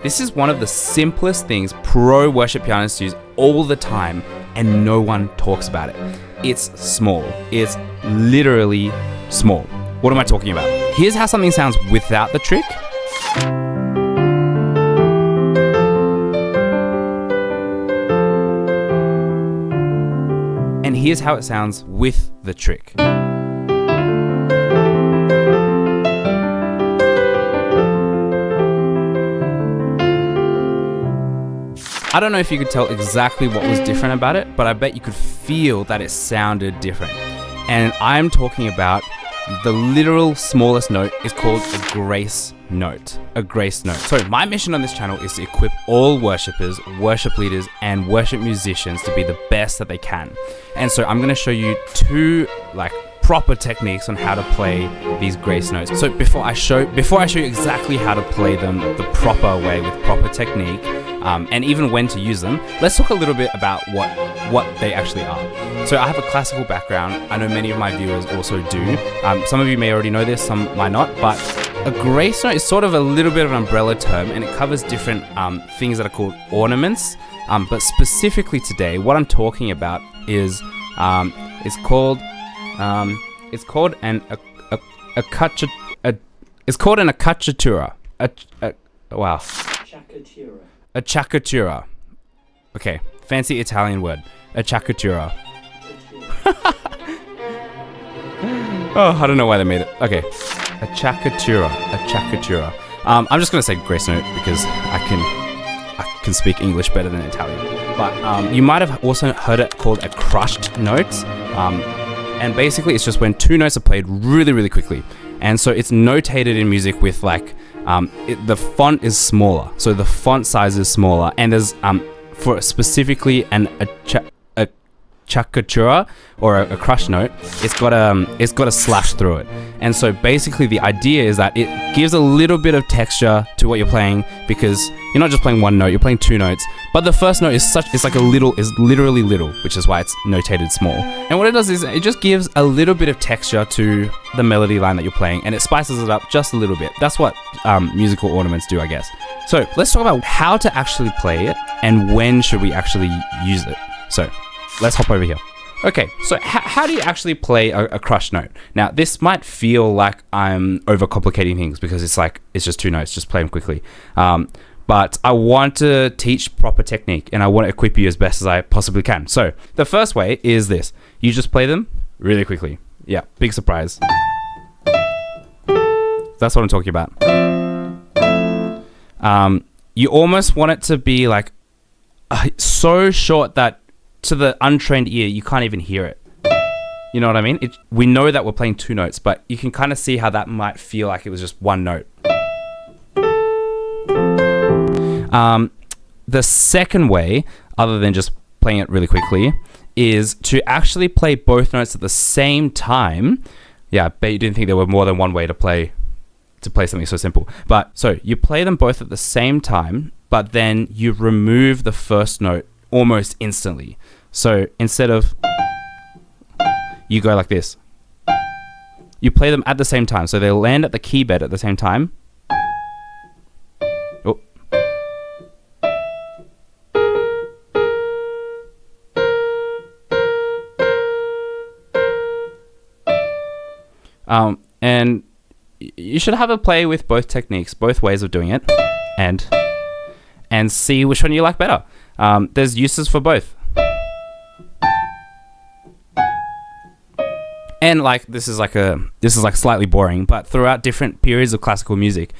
This is one of the simplest things pro worship pianists use all the time, and no one talks about it. It's small. It's literally small. What am I talking about? Here's how something sounds without the trick. And here's how it sounds with the trick. I don't know if you could tell exactly what was different about it, but I bet you could feel that it sounded different. And I'm talking about the literal smallest note is called a grace note. A grace note. So my mission on this channel is to equip all worshipers, worship leaders, and worship musicians to be the best that they can. And so I'm going to show you two proper techniques on how to play these grace notes. So before I show you exactly how to play them the proper way with proper technique, and even when to use them, let's talk a little bit about what they actually are. So I have a classical background. I know many of my viewers also do. Some of you may already know this, some might not, but a grace note is sort of a little bit of an umbrella term, and it covers different things that are called ornaments. But specifically today, what I'm talking about is it's called an acciaccatura. Wow. Acciaccatura. Okay, fancy Italian word. Acciaccatura. Oh, I don't know why they made it. Okay, acciaccatura. I'm just gonna say grace note because I can speak English better than Italian. But you might have also heard it called a crushed note. And basically it's just when two notes are played really, really quickly. And so it's notated in music with the font is smaller. So the font size is smaller. And there's, for specifically an acciaccatura or a crush note, it's got a slash through it. And so basically the idea is that it gives a little bit of texture to what you're playing, because you're not just playing one note, you're playing two notes. But the first note is literally little, which is why it's notated small. And what it does is it just gives a little bit of texture to the melody line that you're playing, and it spices it up just a little bit. That's what musical ornaments do, I guess. So let's talk about how to actually play it and when should we actually use it. So let's hop over here. Okay, so how do you actually play a crush note? Now, this might feel like I'm overcomplicating things because it's just two notes, just play them quickly. But I want to teach proper technique and I want to equip you as best as I possibly can. So the first way is this. You just play them really quickly. Yeah, big surprise. That's what I'm talking about. You almost want it to be so short that to the untrained ear, you can't even hear it. You know what I mean? We know that we're playing two notes, but you can kind of see how that might feel like it was just one note. The second way, other than just playing it really quickly, is to actually play both notes at the same time. Yeah, I bet you didn't think there were more than one way to play something so simple. But so you play them both at the same time, but then you remove the first note almost instantly. So instead of, you go like this. You play them at the same time, so they land at the key bed at the same time. Oh. And you should have a play with both techniques, both ways of doing it, and see which one you like better. There's uses for both. And this is slightly boring, but throughout different periods of classical music,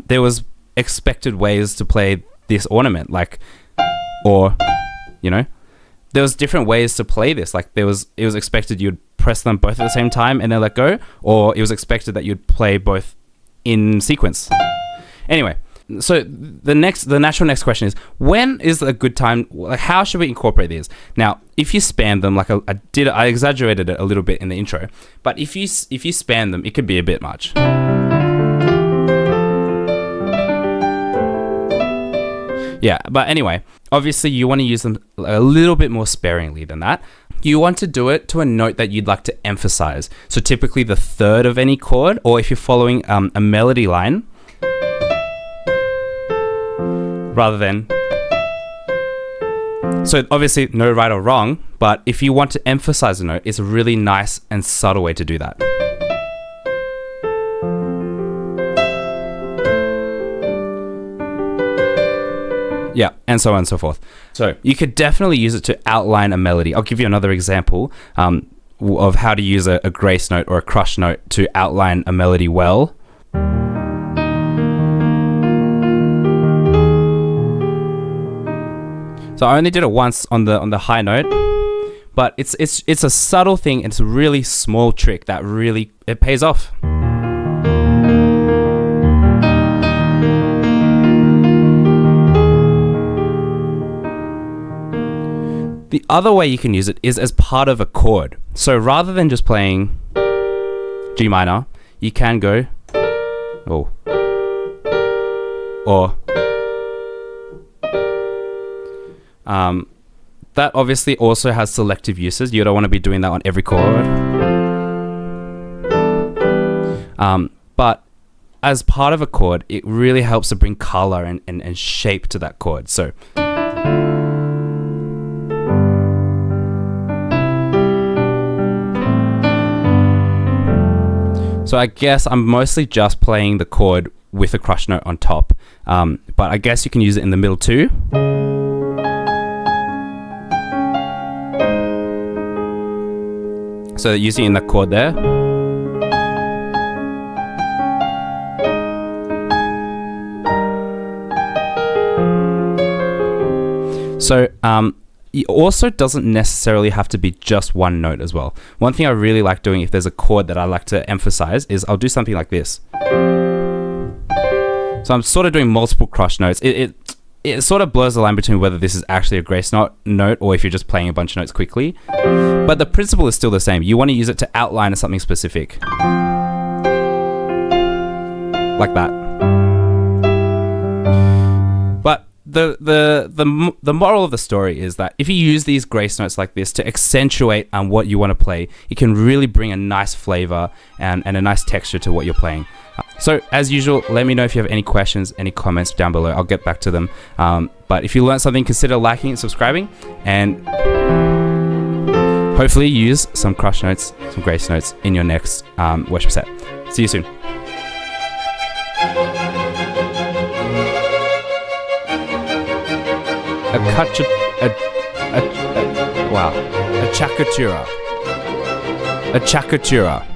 there was expected ways to play this ornament, there was different ways to play this. It was expected you'd press them both at the same time and then let go, or it was expected that you'd play both in sequence. Anyway, so the natural next question is, when is a good time? How should we incorporate these? Now, if you span them, I exaggerated it a little bit in the intro, but if you span them, it could be a bit much. Yeah, but anyway, obviously you want to use them a little bit more sparingly than that. You want to do it to a note that you'd like to emphasize. So typically the third of any chord, or if you're following a melody line, rather than. So obviously no right or wrong, but if you want to emphasize a note, it's a really nice and subtle way to do that. Yeah, and so on and so forth. So you could definitely use it to outline a melody. I'll give you another example of how to use a grace note or a crush note to outline a melody well. So I only did it once on the high note, but it's a subtle thing, and it's a really small trick that really it pays off. The other way you can use it is as part of a chord. So rather than just playing G minor, you can go or that obviously also has selective uses. You don't want to be doing that on every chord. But as part of a chord, it really helps to bring color and shape to that chord. So I guess I'm mostly just playing the chord with a crush note on top. But I guess you can use it in the middle too. So using it in that chord there. So it also doesn't necessarily have to be just one note as well. One thing I really like doing if there's a chord that I like to emphasize is I'll do something like this. So I'm sort of doing multiple crush notes. It sort of blurs the line between whether this is actually a grace note or if you're just playing a bunch of notes quickly. But the principle is still the same. You want to use it to outline something specific. Like that. But the moral of the story is that if you use these grace notes like this to accentuate what you want to play, it can really bring a nice flavor and a nice texture to what you're playing. So as usual, let me know if you have any questions, any comments down below. I'll get back to them. But if you learned something, consider liking and subscribing, and hopefully use some crush notes, some grace notes in your next worship set. See you soon. Acciaccatura.